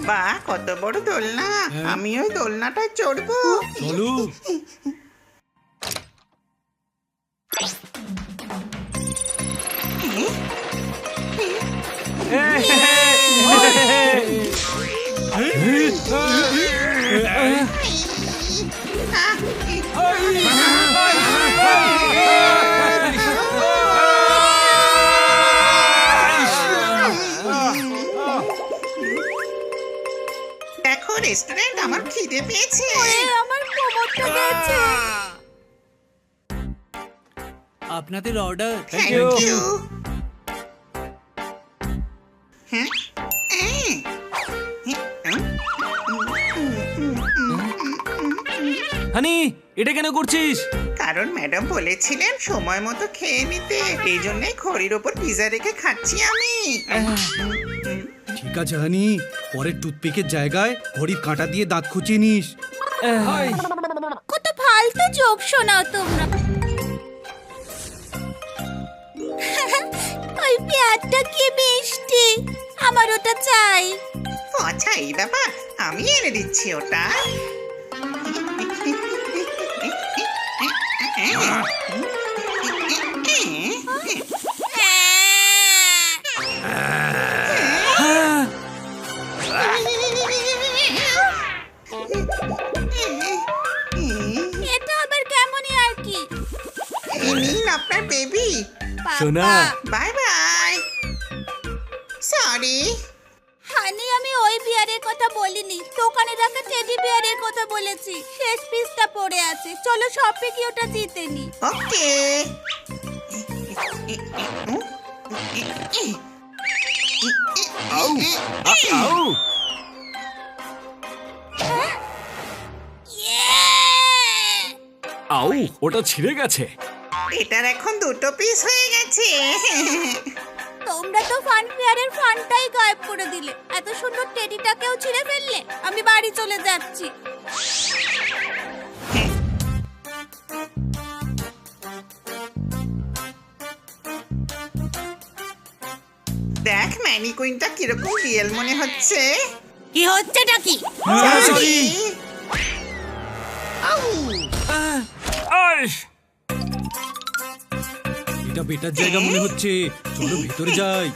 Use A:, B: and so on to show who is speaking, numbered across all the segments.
A: বাহ, কত বড় দোলনা! আমি ওই দোলনাটায় চড়বো।
B: চলো।
A: দেখো রেস্টুরেন্ট, আমার খিদে পেয়েছে।
C: আমার কোমরটা গেছে।
B: আপনাদের অর্ডার।
A: Thank you. হ্যাঁ,
B: হানি, এটা কেন করছিস?
A: কারণ ম্যাডাম বলেছিলেন সময় মতো খেয়ে নিতে, এই জন্যই ঘড়ির ওপর পিজা রেখে খাচ্ছি আমি।
D: ঠিক আছে হানি, পরের টুথপিকের জায়গায় ঘড়ির কাঁটা দিয়ে দাঁত খুঁচিয়ে নিস।
C: কত ফালতু জোক শোনাও তোমরা। ওই পেঁয়াজটা কি মিষ্টি, আমার ওটা চাই।
A: আচ্ছা, এই ব্যাপার, আমি এনে দিচ্ছি ওটা।
C: এটা আবার কেমনই আর কি।
A: এই নিন আপনার বেবি।
B: সোনা।
A: Bye bye. সরি।
C: হানি, আমি ওই বিয়ারের কথা বলিনি, দোকানে রাখা টেডি বিয়ারের কথা বলেছি। শেষ পিসটা পড়ে আছে, চলো শপে গিয়ে ওটা জিতে নি।
A: ওকে।
B: আউ, ওটা ছিঁড়ে গেছে।
A: এটার এখন দুটো পিস হয়ে গেছে।
C: তোমরা তো ফান ফেয়ারের ফানটাই গায়েব করে দিলে, এত সুন্দর টেডিটাকেও ছিঁড়ে ফেললে। আমি বাড়ি চলে যাচ্ছি।
A: দেখ ম্যানিকুইনটা কিরকম রিয়েল মনে হচ্ছে।
C: কি হচ্ছেটা কি?
A: সরি।
D: এটা বেটার জায়গা মনে হচ্ছে, চলো ভেতরে যাই।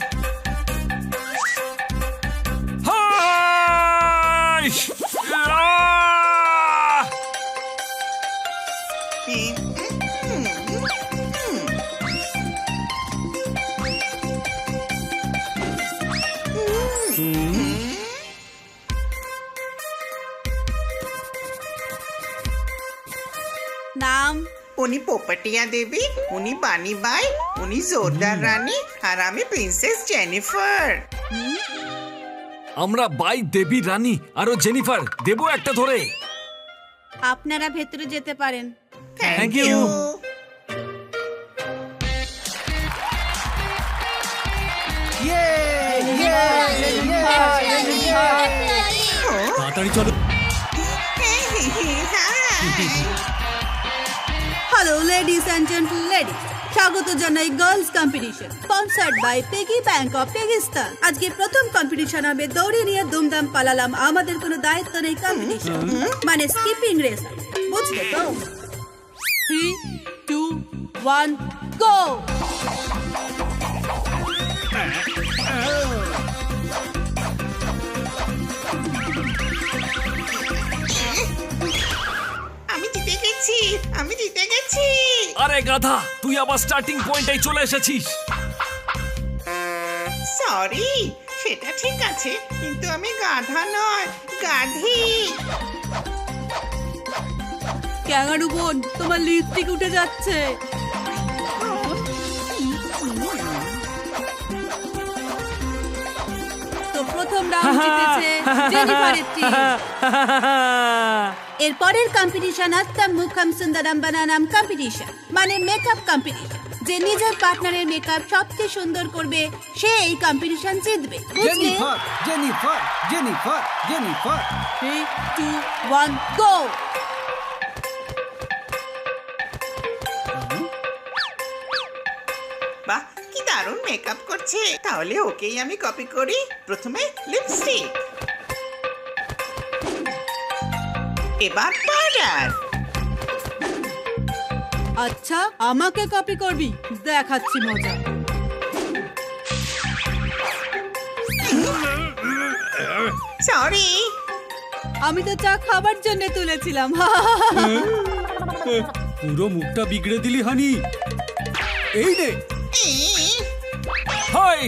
C: নাম?
A: উনি পোপাটিয়া দেবী, উনি বানি বাই, উনি জোরদার রানী, আর আমি প্রিন্সেস জেনিফার।
B: আমরা বাই, দেবী, রানী আরো জেনিফার দেবো একটা ধরে।
C: আপনারা ভেতরে যেতে পারেন।
A: Thank
B: you.
A: ইউ।
D: তাড়াতাড়ি চলো।
E: Hello ladies and gentle ladies, স্বাগত জানাই girls competition sponsored by Peggy bank of Peggistan. আজকে প্রথম কম্পিটিশন হবে দৌড়ে নিয়ে দুমদাম পালালাম, আমাদের কোনো দায়িত্ব নেই কম্পিটিশন, মানে স্কিপিং রেস। বুঝলে তো? 3, 2, 1, গো!
A: আমি জিতে গেছি, আমি জিতে গেছি।
B: আরে গাধা, তুই আবার স্টার্টিং পয়েন্টে চলে এসেছিস।
A: সরি, সেটা ঠিক আছে, কিন্তু আমি গাধা নয়, গাধি।
E: ক্যাঙ্গারু বোন, তোমার লিপস্টিক উঠে যাচ্ছে। তো প্রথম রাউন্ড জিতেছে জেনিফারের টিম। এরপরের কম্পিটিশন আত্তাম মুখাম সুন্দরম বানানাম কম্পিটিশন, মানে মেকআপ কম্পিটিশন। যে নিজের পার্টনারের মেকআপ সবচেয়ে সুন্দর করবে সে এই কম্পিটিশন জিতবে, বুঝলে?
D: Jennifer, Jennifer, Jennifer, Jennifer.
E: 3, 2, 1, গো!
A: বাহ, কি দারুণ মেকআপ করছে। তাহলে ওকেই আমি কপি করি। প্রথমে লিপস্টিক, এবার পাড়ার।
E: আচ্ছা আমাকে কপি করবি, দেখাচ্ছি মজা।
A: সরি।
E: আমি তো চা খাবার জন্য তুলেছিলাম।
D: পুরো মুখটা বিগড়ে দিলি হানি। এই নে।
B: হাই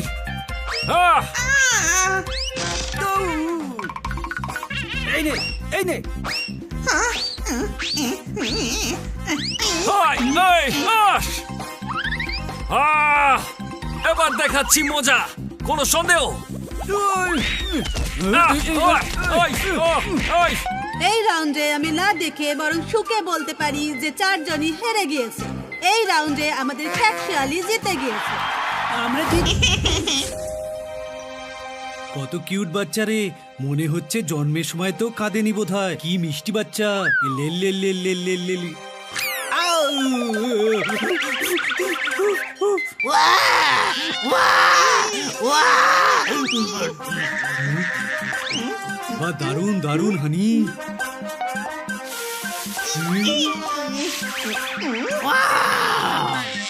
B: আহ
D: এই নে, এই নে।
B: হাই এই আহ আহ এবার দেখাচ্ছি মজা, কোনো সন্দেহ? আহ, ওই, ওই, ওহ, ওই।
E: এই রাউন্ডে আমি না দেখে বরং শুকে বলতে পারি যে 4 জনই হেরে গিয়েছে। এই রাউন্ডে আমাদের ফ্যাকশিয়ালি জিতে গিয়েছে। আমরা
D: কত কিউট বাচ্চা রে, মনে হচ্ছে জন্মের সময় তো কাঁদেনি বোধহয়। কি মিষ্টি বাচ্চা। লে লে লে লে লে লে লে। বাহ, দারুণ দারুণ হানি।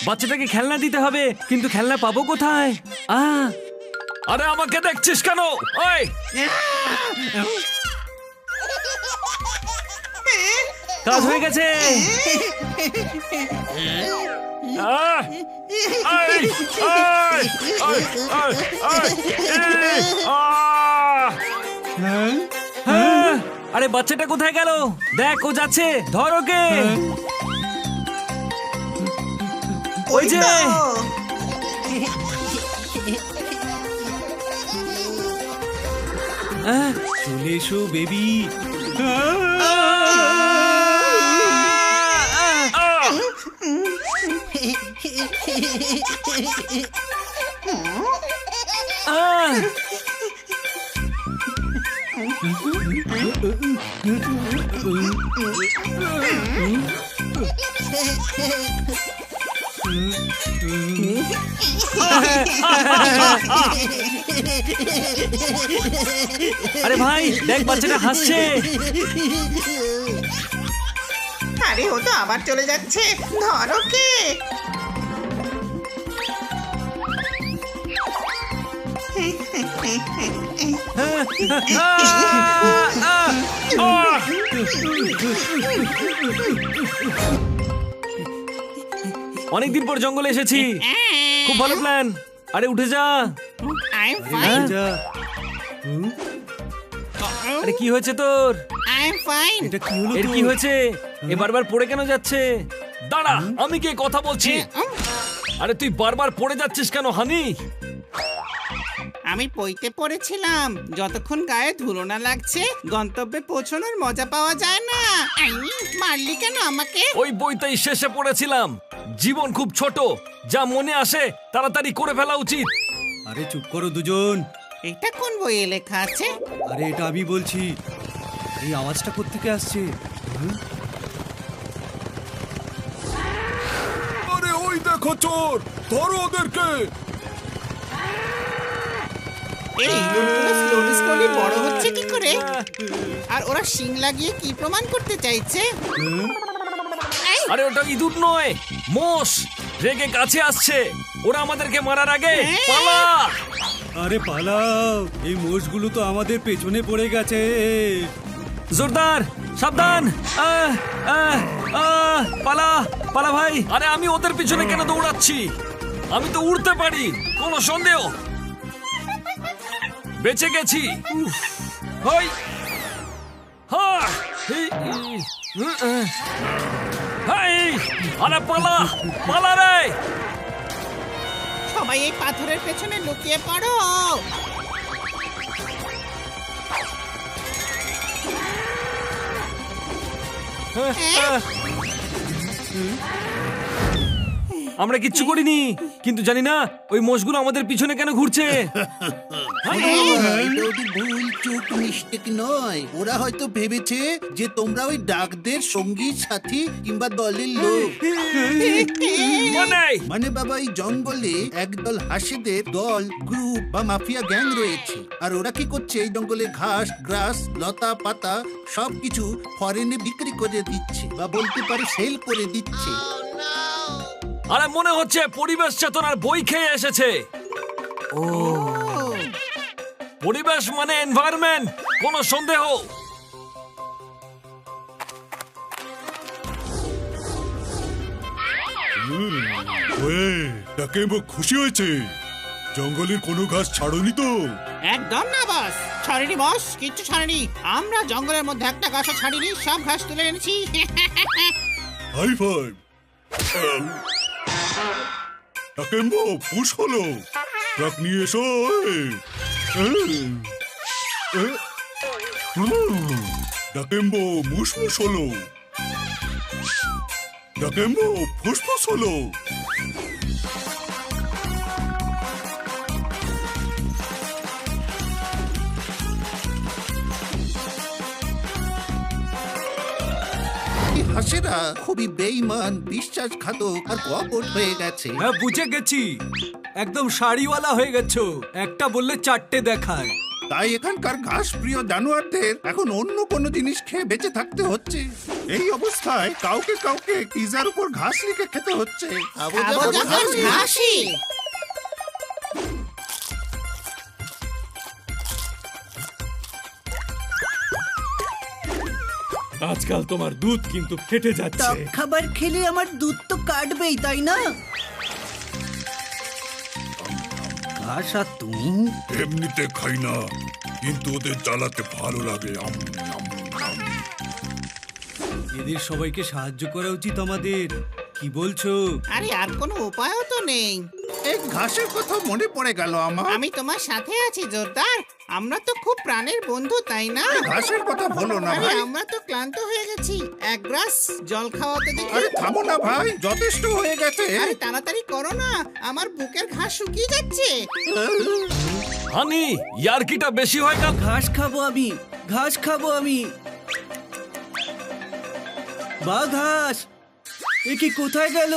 F: বাচ্চাটাকে খেলনা দিতে হবে, কিন্তু খেলনা পাবো কোথায়?
B: আরে আমাকে দেখছিস কেন? ওই
F: কাজ হয়ে গেছে।
B: আহ, এই, এই, এই, এই, এই, আহ।
F: হ্যাঁ, আরে বাচ্চাটা কোথায় গেল? দেখ ও যাচ্ছে, ধর ওকে। ওই যে
D: চলে এসো বেবি।
F: আরে ভাই দেখ বাচ্চাটা হাসছে।
A: আরে ও তো আবার চলে যাচ্ছে, ধরো কে।
F: অনেকদিন পর জঙ্গলে এসেছি, খুব ভালো প্ল্যান। আরে উঠে যা।
A: I'm fine.
D: যা।
F: আরে কি হয়েছে তোর?
A: I'm fine.
D: এটা কি হলো
F: এর
D: তোর?
F: কি হয়েছে? এ বারবার পড়ে কেন যাচ্ছে?
B: দাঁড়া, আমি কে কথা বলছি? আরে তুই বারবার পড়ে যাচ্ছিস কেন হানি?
A: আমি পইতে পড়েছিলাম, যতক্ষণ গায়ে ধুলো না লাগছে গন্তব্যে পৌঁছানোর মজা পাওয়া যায় না। আই, মারলি কেন আমাকে?
B: ওই বইটাই শেষে পড়েছিলাম, জীবন খুব ছোট, যা মনে আসে তাড়াতাড়ি করে ফেলা উচিত।
D: আরে চুপ করো দুজন।
A: এটা কোন বইয়ে লেখা আছে?
D: আরে এটা আমি বলছি। এই আওয়াজটা কোত্থেকে আসছে?
B: আরে ওই দেখো চোর, ধরো ওদেরকে।
A: এই ইঁদুরগুলো slowly slowly বড় হচ্ছে কি করে? আর ওরা শিং লাগিয়ে কি প্রমাণ করতে চাইছে? এই,
B: আরে ওটা ইঁদুর নয়, মোষ, রেগে কাছে আসছে। ওরা আমাদেরকে মারার আগে পালা।
D: আরে পালাও, এই মোষগুলো তো আমাদের পেছনে পড়ে গেছে।
F: জোরদার, সাবধান। পালা পালা ভাই।
B: আরে আমি ওদের পিছনে কেন দৌড়াচ্ছি? আমি তো উড়তে পারি, কোনো সন্দেহ। বেঁচে গেছি। হই হা হি, হাই, আরে পালা পালা রে।
A: সবাই এই পাথরের পেছনে লুকিয়ে পড়ো।
F: আমরা কিচ্ছু করিনি, কিন্তু জানি না ওই মোষগুলো আমাদের পিছনে কেন ঘুরছে।
G: এটা ওদের ভুল চোখ মিস্টেক নয়, ওরা হয়তো ভেবেছে যে তোমরা ওই ডাকদের সঙ্গী সাথী কিংবা দলের লোক। মানে বাবা, এই জঙ্গলে একদল হাসিদের দল, গ্রুপ বা মাফিয়া গ্যাং রয়েছে। আর ওরা কি করছে, এই জঙ্গলে ঘাস গ্রাস লতা পাতা সবকিছু ফরেনে বিক্রি করে দিচ্ছে, বা বলতে পারে সেল করে দিচ্ছে।
B: আরে মনে হচ্ছে পরিবেশ চেতনার বই খেয়ে এসেছে। পরিবেশ মানে এনভায়রনমেন্ট, কোনো সন্দেহ?
H: খুশি হয়েছে? জঙ্গলের কোনো ঘাস ছাড়নি তো?
A: একদম না বস, ছাড়িনি বস, কিচ্ছু ছাড়িনি। আমরা জঙ্গলের মধ্যে একটা গাছও ছাড়িনি, সব ঘাস তুলে এনেছি।
H: High five. টাকেম্বো পুশ হলো, ট্রাক নিয়ে এসো। ডাকেম্বো মুসমুস হলো, ডাকেম্বো ফুসফুস হলো।
G: হাসেরা খুবই বেঈমান, বিশ্বাসঘাতক আর কপট হয়ে গেছে।
D: হ্যাঁ, বুঝে গেছি। একদম শাড়িওয়ালা হয়ে গেছো, একটা বললে চারটে দেখায়।
G: তাই এখানকার ঘাস প্রিয় জানোয়ারদের এখন অন্য কোনো জিনিস খেয়ে বেঁচে থাকতে হচ্ছে। এই অবস্থায় কাউকে কাউকে পিজার উপর ঘাস লিখে খেতে হচ্ছে।
A: ঘাসই
F: আজকাল তোমার দুধ কিন্তু ফেটে যাচ্ছে।
I: খাবার খেলে আমার দুধ তো কাটবেই, তাই না? ঘাস আর তুমি?
H: এমনিতে খাই না, কিন্তু ওদের জ্বালাতে ভালো লাগে।
D: এদের সবাইকে সাহায্য করা উচিত আমাদের, কি বলছো?
A: আরে আর কোনো উপায়ও তো নেই।
G: এই ঘাসের কথা মনে পড়ে গেল আমার।
A: আমি তোমার সাথে আছি জোরদার, আমরা তো খুব প্রাণের বন্ধু, তাই না?
G: ঘাসের কথা বলো না
A: আরে
G: ভাই।
A: আমরা তো ক্লান্ত হয়ে গেছি, এক গ্লাস জল খাওয়াতে দেখি।
G: আরে থামো না ভাই, যথেষ্ট হয়ে গেছে।
A: আরে তাড়াতাড়ি করো না, আমার বুকের ঘাস শুকিয়ে যাচ্ছে।
B: হানি, ইয়ার্কিটা বেশি হয় না?
I: ঘাস খাবো আমি, ঘাস খাবো আমি। বা ঘাস, এ কি কোথায় গেল?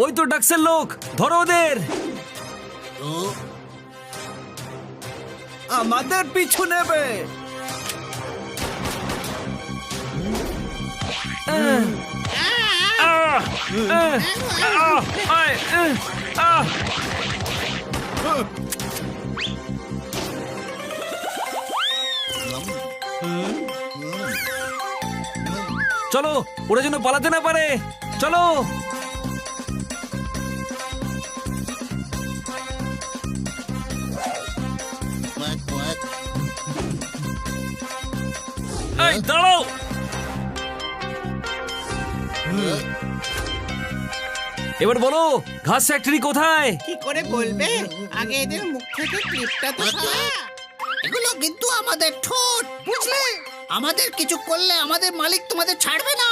B: ওই তো ডাকসের লোক, ধরো ওদের।
I: আমাদের পিছু নেবে।
B: চলো, ওরা যেন পালাতে না পারে। চলো। এই দাঁড়াও। এবার বলো, ঘাস ফ্যাক্টরি কোথায়?
A: কি করে বলবে? আগে এদের মুখ থেকে ক্লিপটা তো সরা।
I: এগুলো কিন্তু আমাদের ঠোঁট, বুঝলে? আমাদের কিছু করলে আমাদের মালিক তোমাদের ছাড়বে না।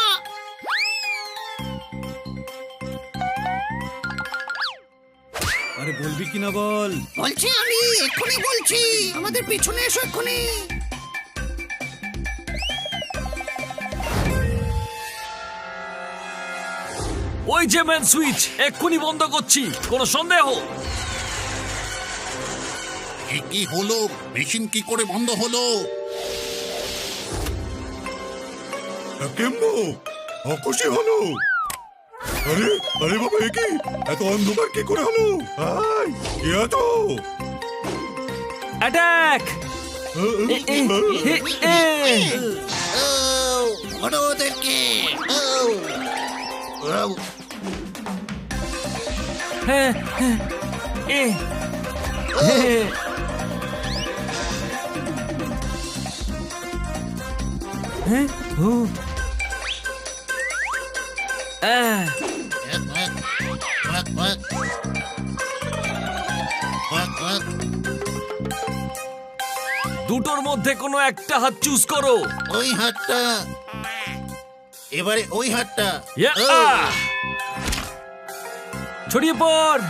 D: আরে বলবি কিনা বল।
I: বলছি আমি, এক্ষুনি বলছি, আমাদের পিছনে এসো এক্ষুনি।
B: ওই যে মেন সুইচ, এক্ষুনি বন্ধ করছি, কোনো সন্দেহ?
G: কি হলো? মেশিন কি করে বন্ধ হলো?
H: ডাকেম্বো অখুশি হলো। আরে আরে বাবা, এ কি এত অন্ধকার কি করে হলো? হাই, কে আছো?
B: অ্যাটাক!
G: ধরো ওদেরকে।
B: দুটোর মধ্যে কোনো একটা হাত চুজ করো।
G: ওই হাতটা, এবারে ওই হাতটা।
B: ছড়িয়ে পড়।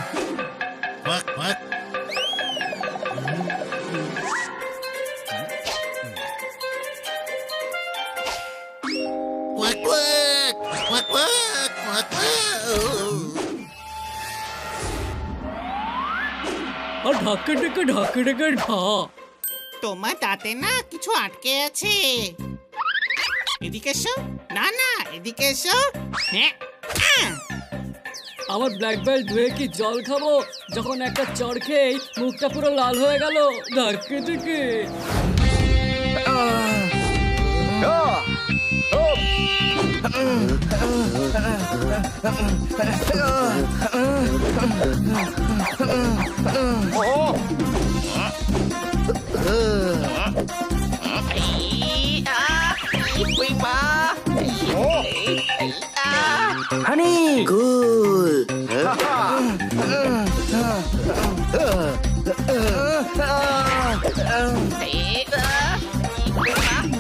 D: ঢাকা ঢাকা ঢাকা ঢাকা ঢা।
A: তোমার দাঁতে না কিছু আটকে আছে। এদিকে এসো। না না, এদিকে এসো। হ্যাঁ।
J: আমার ব্ল্যাক বেল্ট ধুয়ে কি জল খাবো যখন একটা চড় খেয়েই মুখটা পুরো লাল হয়ে গেল ধাক্কে থেকে।
K: হানি গোল।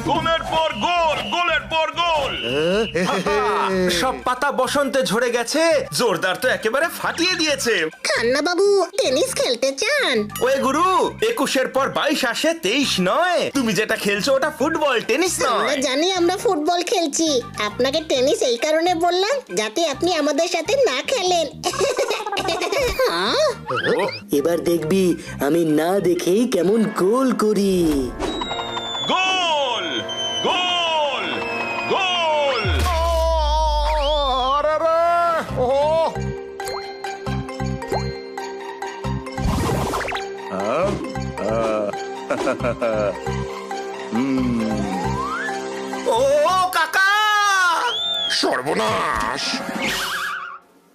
H: গোলের পর গোল, গোলের পর গোল।
K: সব পাতা বসন্তে ঝরে গেছে, জোরদার তো একেবারে ফাটিয়ে দিয়েছে।
I: খান্না বাবু টেনিস খেলতে চান?
K: ওই গুরু, 21-এর পর 22 আসে, 23 নয়। তুমি যেটা খেলছো ওটা ফুটবল, টেনিস
I: আমরা
K: নয়।
I: জানি আমরা ফুটবল খেলছি, আপনাকে টেনিস এই কারণে বললাম যাতে আপনি আমাদের সাথে না খেলেন।
L: এবার দেখবি আমি না দেখেই কেমন গোল করি।
H: গোল, গোল, গোল।
K: ও কাকা,
H: সর্বনাশ!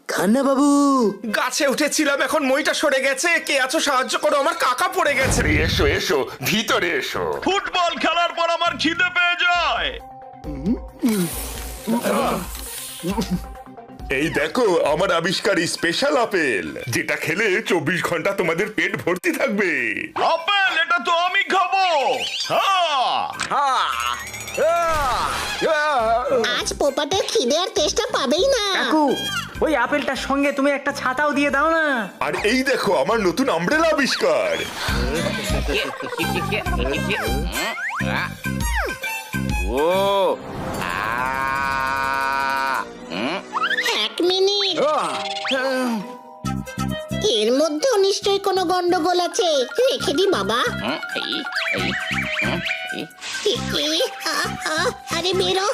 L: খান্না বাবু,
K: গাছে উঠেছিলাম, এখন মইটা সরে গেছে। কে আছো, সাহায্য করো, আমার কাকা পড়ে গেছে।
H: এসো এসো, ভিতরে এসো। ফুটবল খেলার পর আমার খিদে পেয়ে যায়। এই দেখো আমার আবিষ্কারী স্পেশাল আপেল, যেটা খেলে 24 ঘন্টা তোমাদের পেট ভর্তি থাকবে। আপেল, এটা তো আমি খাবো।
I: আজ পোপাটের খিদে আর তেষ্টা পাবেই না।
L: ওই আপেলটার সঙ্গে তুমি একটা ছাতাও দিয়ে দাও না।
H: আর এই দেখো আমার নতুন আমব্রেলা আবিষ্কার।
I: এক মিনিট, এর মধ্যেও নিশ্চয়ই কোনো গন্ডগোল আছে। রেখে দি বাবা। আরে বেরো।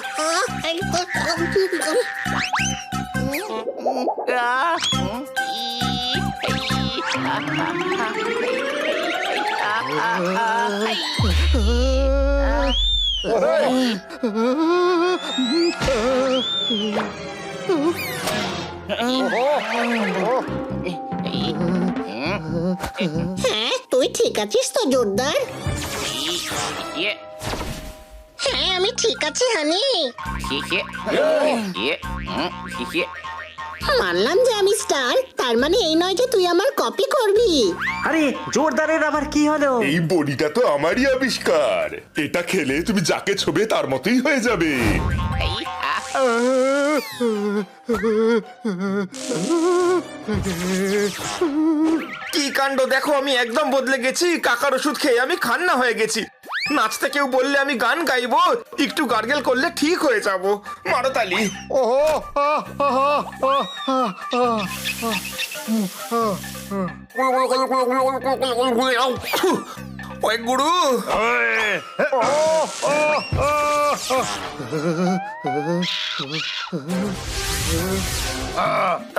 I: হ্যাঁ, তুই ঠিক আছিস তো জোরদার? হ্যাঁ, আমি ঠিক আছি হানি। মানলাম যে আমি স্টার, তার মানে এই নয় যে তুই আমার কপি করবি।
L: আরে জোরদারের আবার কি হলো?
H: এই বড়িটা তো আমারই আবিষ্কার। এটা খেলে তুমি যাকে ছোবে তার মতোই হয়ে যাবে।
K: কি কাণ্ড দেখো, আমি একদম বদলে গেছি। কাকার ওষুধ খেয়ে আমি খান্না হয়ে গেছি। নাচতে কেউ বললে আমি গান গাইবো, একটু গার্গেল করলে ঠিক হয়ে যাবো। মারো তালি। ওই গুরু,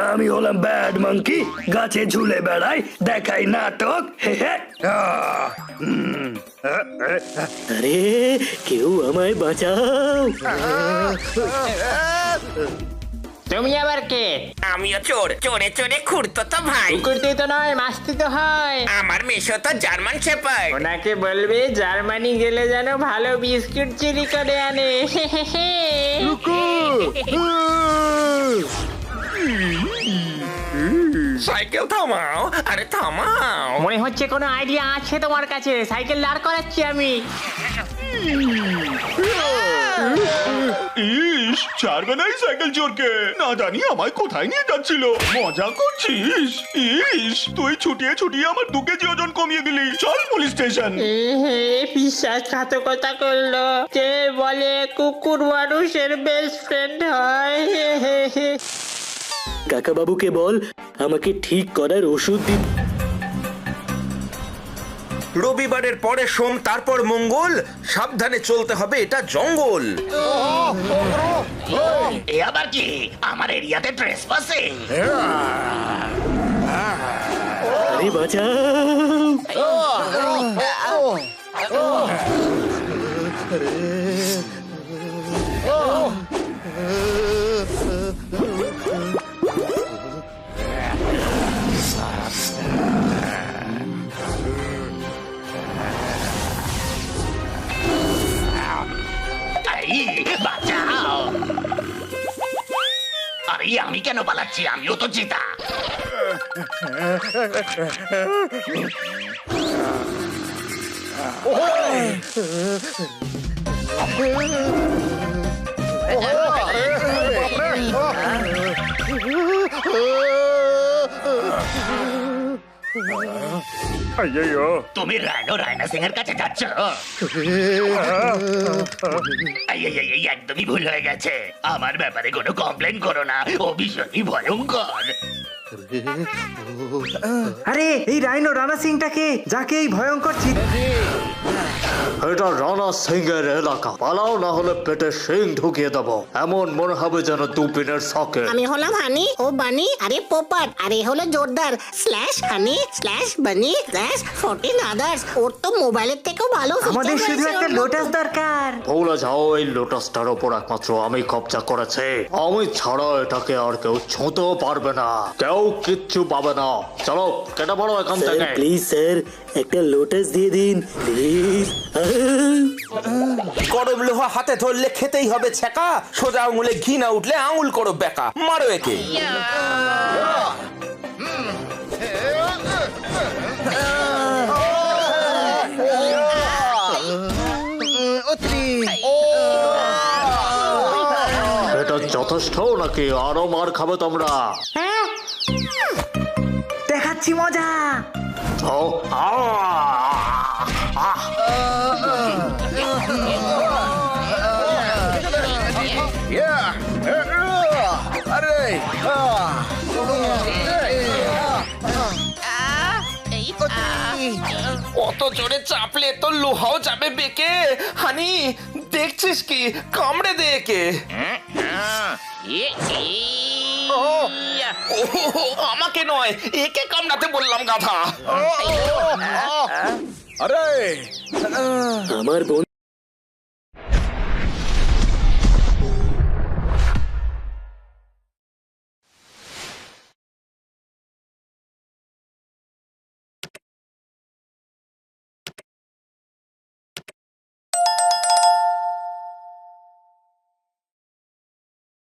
L: আমি হলাম ব্যাড মাঙ্কি, গাছে ঝুলে বেড়াই, দেখাই নাটক। আরে কেউ আমায় বাঁচাও।
M: তুমি আবার কে?
K: আমিও চোর, চোরে চোরে খুঁড়তো তো ভাই।
M: কুকুরটি তো নয়, মাস্তি তো হয়।
K: আমার মেশো তো জার্মান শেপার্ড।
M: ওনাকে বলবে জার্মানি গেলে যেন ভালো বিস্কুট চুরি করে আনে।
K: সাইকেল থামাও, আরে থামাও।
M: মনে হচ্ছে কোনো আইডিয়া আছে তোমার কাছে। সাইকেল দাঁড় করাচ্ছি আমি।
H: ইস, ছাড়বে না এই সাইকেল চোরকে। না জানি আমায় কোথায় নিয়ে যাচ্ছিল। মজা করছিস? ইস, তুই ছুটিয়ে ছুটিয়ে আমার 2 কেজি ওজন কমিয়ে দিলি। চল পুলিশ স্টেশন।
M: বিশ্বাসঘাতকতা করলো। কে বলে কুকুর মানুষের বেস্ট ফ্রেন্ড হয়?
L: কাকা বাবুকে বল আমাকে ঠিক করার ওষুধ দিতে।
K: রবিবারের পরে সোম, তারপর মঙ্গল। সাবধানে চলতে হবে, এটা জঙ্গল।
L: এ আবার কি আমার এরিয়াতে ট্রেসপাসিং? আরে বাঁচাও! বাঁচাও! আরে আমি কেন পালাচ্ছি? আমিও তো চিতা। তুমি রায়না সিং এর কাছে যাচ্ছ? একদমই ভুল হয়ে গেছে। আমার ব্যাপারে কোনো কমপ্লেন করো না, ও ভীষণই ভয়ঙ্কর।
N: আরে এই রায়না সিংটাকে, যাকে এই ভয়ঙ্কর
O: এটা রানা সিং এর এলাকা। পালাও, না হলে পেটে সিং ঢুকিয়ে দেবো। এমন মনে হবে যেন দুপিনের সকেট।
P: আমি হলাম হানি, ও বানি, আরে পোপাট, আরে হলো জোরদার স্ল্যাশ হানি স্ল্যাশ বানি স্ল্যাশ 14 আদার্স। ওর তো মোবাইলের থেকেও ভালো
N: আমাদের শুধু একটা লোটাস দরকার।
O: ভুলে যাও, এই লোটাসটার ওপর একমাত্র আমি কবজা করেছি। আমি ছাড়া এটাকে আর কেউ ছুঁতেও পারবে না, কেউ কিচ্ছু পাবে না। চলো কেটে পড়ো এখান থেকে।
N: প্লিজ স্যার, একটা লোটাস দিয়ে দিন প্লিজ।
K: গরম লোহা হাতে ধরলে খেতেই হবে ছ্যাঁকা। সোজা আঙুলে ঘি না উঠলে আঙুল করো বেকা। মারো একে।
O: এটা যথেষ্ট নাকি আরো মার খাবে তোমরা?
N: দেখাচ্ছি মজা।
K: অত জোরে চাপলে তো লোহাও যাবে বেকে। হানি দেখছিস কি? কামড়ে দে একে। আমাকে নয়, একে কামড়াতে বললাম গাধা।
H: আরে
N: আমার বোন